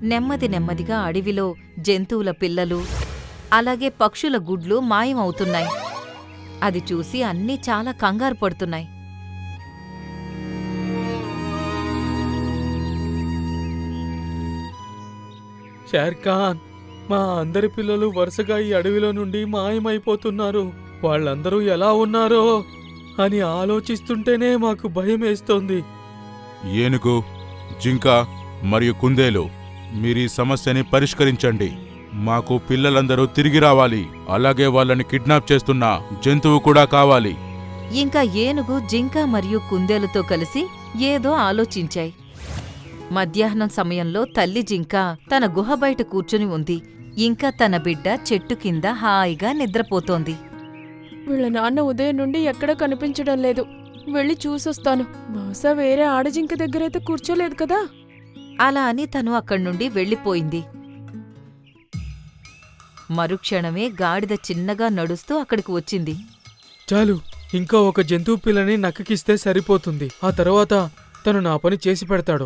నెమ్మది నెమ్మదిగా అడవిలో జంతువుల పిల్లలు అలాగే పక్షుల గుడ్లు మాయమవుతున్నాయి. అది చూసి అన్నీ చాలా కంగారు పడుతున్నాయి. షేర్ఖాన్, మా అందరి పిల్లలు వరుసగా ఈ అడవిలో నుండి మాయమైపోతున్నారు. వాళ్ళందరూ ఎలా ఉన్నారో అని ఆలోచిస్తుంటేనే మాకు భయమేస్తోంది. ఏనుగు, జింక మరియు కుందేలు, మీరీ సమస్యని పరిష్కరించండి. మాకు పిల్లలందరూ తిరిగి రావాలి. అలాగే వాళ్ళని కిడ్నాప్ చేస్తున్న జంతువు కూడా కావాలి. ఇంకా ఏనుగు, జింక మరియు కుందేలుతో కలిసి ఏదో ఆలోచించాయి. మధ్యాహ్నం సమయంలో తల్లి జింక తన గుహ బయట కూర్చుని ఉంది. ఇంకా తన బిడ్డ చెట్టు కింద హాయిగా నిద్రపోతోంది. వీళ్ళ నాన్న ఉదయం నుండి ఎక్కడా కనిపించడం లేదు. వెళ్ళి చూసొస్తాను. బహుశా వేరే ఆడజింక దగ్గరైతే కూర్చోలేదు కదా. అలా అని తను అక్కడ్నుండి వెళ్ళిపోయింది. మరుక్షణమే గాడిద చిన్నగా నడుస్తూ అక్కడికి వచ్చింది. చాలు, ఇంకా ఒక జంతువు పిల్లని నక్కకిస్తే సరిపోతుంది. ఆ తర్వాత తను నా పని చేసి పెడతాడు.